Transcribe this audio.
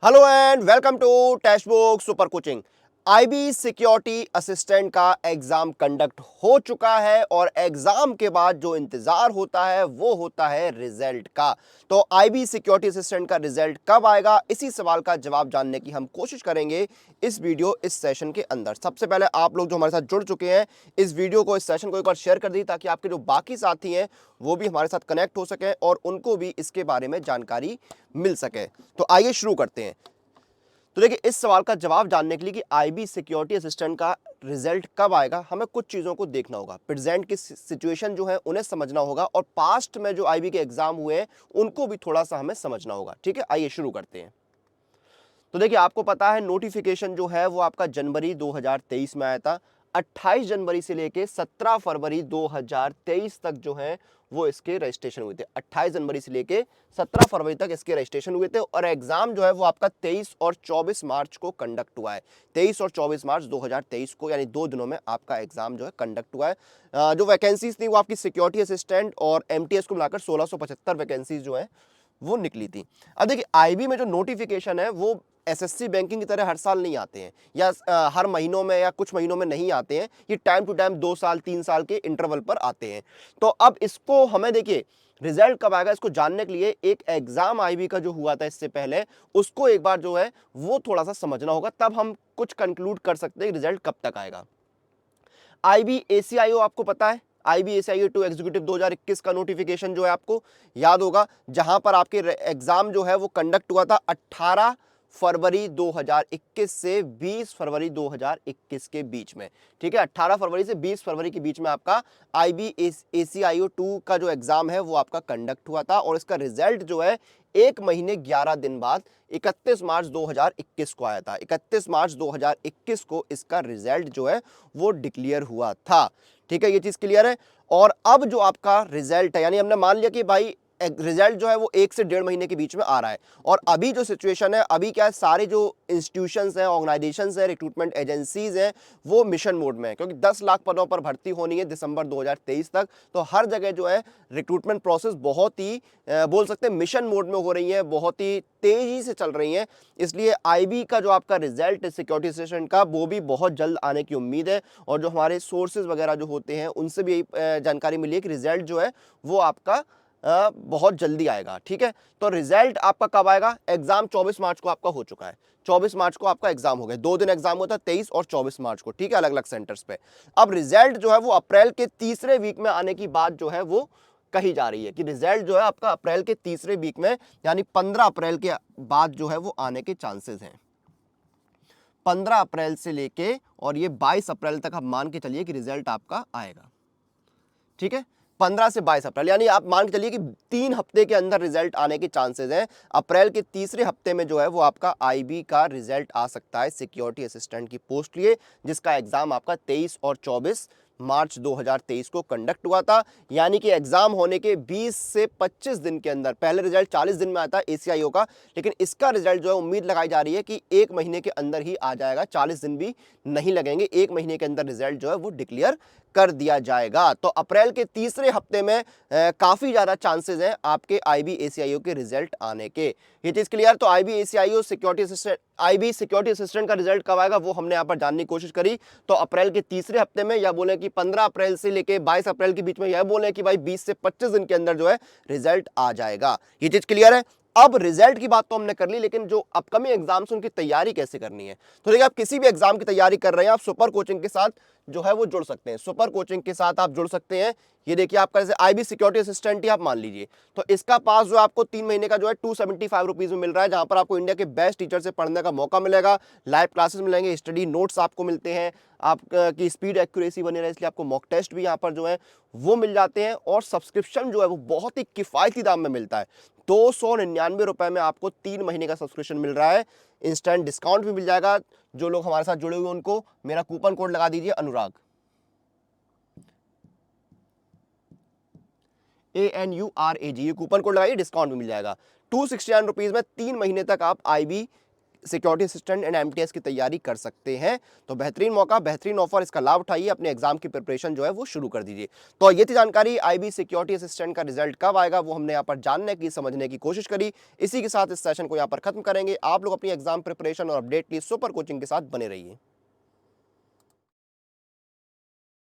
Hello and welcome to Testbook super coaching. IB security assistant का exam conduct हो चुका है और एग्जाम के बाद जो इंतजार होता है वो होता है रिजल्ट का। तो आईबी सिक्योरिटी असिस्टेंट का रिजल्ट कब आएगा, इसी सवाल का जवाब जानने की हम कोशिश करेंगे इस सेशन के अंदर। सबसे पहले आप लोग जो हमारे साथ जुड़ चुके हैं, इस वीडियो को, इस सेशन को एक बार शेयर कर दीजिए ताकि आपके जो बाकी साथी हैं वो भी हमारे साथ कनेक्ट हो सके और उनको भी इसके बारे में जानकारी मिल सके। तो आइए शुरू करते हैं। तो देखिए, इस सवाल का जवाब जानने के लिए कि आईबी सिक्योरिटी असिस्टेंट का रिजल्ट कब आएगा, हमें कुछ चीज़ों को देखना होगा। प्रेजेंट की सिचुएशन जो है उन्हें समझना होगा और पास्ट में जो आईबी के एग्जाम हुए हैं उनको भी थोड़ा सा हमें समझना होगा। ठीक है, आइए शुरू करते हैं। तो देखिए, आपको पता है नोटिफिकेशन जो है वो आपका जनवरी 2023 में आया था। 28 जनवरी से लेके 17 फरवरी 2023 तक जो है वो इसके रजिस्ट्रेशन हुए थे। 28 जनवरी से लेके 17 फरवरी तक इसके रजिस्ट्रेशन हुए थे और एग्जाम जो है वो आपका 23 और 24 मार्च को कंडक्ट हुआ है। 23 और 24 मार्च 2023 को, यानी 2 दिनों में आपका एग्जाम जो है कंडक्ट हुआ है। जो वैकेंसीज थी वो आपकी सिक्योरिटी असिस्टेंट और एमटीएस को मिलाकर 1675 वैकेंसीज जो है वो निकली थी। अब देखिए, आईबी में जो नोटिफिकेशन है वो एसएससी बैंकिंग की तरह हर साल नहीं आते हैं या हर महीनों में या कुछ महीनों में नहीं आते हैं। ये टाइम टू टाइम 2 साल 3 साल के इंटरवल पर आते हैं। तो अब इसको हमें, देखिए, रिजल्ट कब आएगा इसको जानने के लिए एक एग्जाम आईबी का जो हुआ था इससे पहले, उसको एक बार जो है वो थोड़ा सा समझना होगा, तब हम कुछ कंक्लूड कर सकते हैं रिजल्ट कब तक आएगा। आईबी एसीआईओ आपको पता है, आईबी एसीआईओ 2 एग्जीक्यूटिव 2021 का नोटिफिकेशन जो है आपको याद होगा, जहां पर आपके एग्जाम जो है वो कंडक्ट हुआ था 18 फरवरी 2021 से 20 फरवरी 2021 के बीच में। ठीक है, 18 फरवरी से 20 फरवरी के बीच में आपका आईबी एसीआईओ 2 का जो एग्जाम है वो आपका कंडक्ट हुआ था और इसका रिजल्ट जो है 1 महीने 11 दिन बाद 31 मार्च 2021 को आया था। 31 मार्च 2021 को इसका रिजल्ट जो है वो डिक्लेयर हुआ था। ठीक है, ये चीज क्लियर है। और अब जो आपका रिजल्ट है, यानी हमने मान लिया कि भाई रिजल्ट जो है वो 1 से 1.5 महीने के बीच में आ रहा है और अभी जो सिचुएशन है, अभी क्या है, सारे जो इंस्टीट्यूशंस हैं, ऑर्गेनाइजेशंस हैं, रिक्रूटमेंट एजेंसीज हैं, वो मिशन मोड में है क्योंकि 10 लाख पदों पर भर्ती होनी है दिसंबर 2023 तक। तो हर जगह जो है रिक्रूटमेंट प्रोसेस बहुत ही बोल सकते हैं मिशन मोड में हो रही है, बहुत ही तेजी से चल रही है। इसलिए आईबी का जो आपका रिजल्ट है सिक्योरिटी सेशन का, वो भी बहुत जल्द आने की उम्मीद है और जो हमारे सोर्सेज वगैरह जो होते हैं उनसे भी यही जानकारी मिली है कि रिजल्ट जो है वो आपका बहुत जल्दी आएगा। ठीक है, तो रिजल्ट आपका कब आएगा? एग्जाम 24 मार्च को आपका हो चुका है। 24 मार्च को आपका एग्जाम हो गया, 2 दिन एग्जाम होता है, 23 और 24 मार्च को। ठीक है, अलग अलग सेंटर्स पे। अब रिजल्ट जो है वो अप्रैल के तीसरे वीक में आने की बात जो है वो कही जा रही है कि रिजल्ट जो है आपका अप्रैल के तीसरे वीक में, यानी 15 अप्रैल के बाद जो है वो आने के चांसेस हैं। 15 अप्रैल से लेके और ये 22 अप्रैल तक आप मान के चलिए कि रिजल्ट आपका आएगा। ठीक है, 15 से 22 अप्रैल, यानी आप मान के चलिए कि 3 हफ्ते के अंदर रिजल्ट आने के चांसेस हैं। अप्रैल के तीसरे हफ्ते में जो है वो आपका आईबी का रिजल्ट आ सकता है सिक्योरिटी असिस्टेंट की पोस्ट लिए, जिसका एग्जाम आपका 23 और 24 मार्च 2023 को कंडक्ट हुआ था। यानी कि एग्जाम होने के 20 से 25 दिन के अंदर, पहले रिजल्ट 40 दिन में आता है एसीआईओ का, लेकिन इसका रिजल्ट जो है उम्मीद लगाई जा रही है कि 1 महीने के अंदर ही आ जाएगा, 40 दिन भी नहीं लगेंगे, 1 महीने के अंदर रिजल्ट जो है वो डिक्लेयर कर दिया जाएगा। तो अप्रैल के तीसरे हफ्ते में काफी ज्यादा चांसेस हैं आपके आईबी एसीआईओ के रिजल्ट आने के। ये चीज क्लियर? तो IB ACIO security assistant, IB security assistant का रिजल्ट कब आएगा वो हमने यहाँ पर जानने की कोशिश करी। तो अप्रैल के तीसरे हफ्ते में, या बोले कि 15 अप्रैल से लेके 22 अप्रैल के बीच में, यह बोले कि भाई 20 से 25 दिन के अंदर जो है रिजल्ट आ जाएगा। ये चीज क्लियर है? अब रिजल्ट की बात तो हमने कर ली, लेकिन जो अपकमिंग एग्जाम्स उनकी तैयारी कैसे करनी है। तो देखिए, आप किसी भी एग्जाम की तैयारी कर रहे हैं, आप सुपर कोचिंग के साथ जो है वो जुड़ सकते हैं। सुपर कोचिंग के साथ आप जुड़ सकते हैं। ये देखिए, आपका जैसे आईबी सिक्योरिटी असिस्टेंट ही आप मान लीजिए, तो इसका पास जो आपको 3 महीने का जो है 275 रुपीज में मिल रहा है, जहां पर आपको इंडिया के बेस्ट टीचर से पढ़ने का मौका मिलेगा, लाइव क्लासेस मिलेंगे, स्टडी नोट्स आपको मिलते हैं, आपकी स्पीड एक्यूरेसी बनी रहे इसलिए आपको मॉक टेस्ट भी यहाँ पर जो है वो मिल जाते हैं और सब्सक्रिप्शन जो है वो बहुत ही किफायती दाम में मिलता है। 299 रुपए में आपको 3 महीने का सब्सक्रिप्शन मिल रहा है। इंस्टेंट डिस्काउंट भी मिल जाएगा। जो लोग हमारे साथ जुड़े हुए उनको मेरा कूपन कोड लगा दीजिए, अनुराग, ANURAG, ये कूपन कोड लगाइए, डिस्काउंट भी मिल जाएगा। 269 रुपीज में 3 महीने तक आप IB security assistant and MTS की तैयारी कर सकते हैं। तो बेहतरीन मौका, बेहतरीन ऑफर, इसका लाभ उठाइए, अपने एग्जाम की प्रिपरेशन जो है वो शुरू कर दीजिए। तो ये थी जानकारी, आईबी सिक्योरिटी असिस्टेंट का रिजल्ट कब आएगा वो हमने यहाँ पर जानने की, समझने की कोशिश करी। इसी के साथ इस सेशन को यहाँ पर खत्म करेंगे। आप लोग अपनी एग्जाम प्रिपरेशन और अपडेट के लिए सुपर कोचिंग के साथ बने रहिए।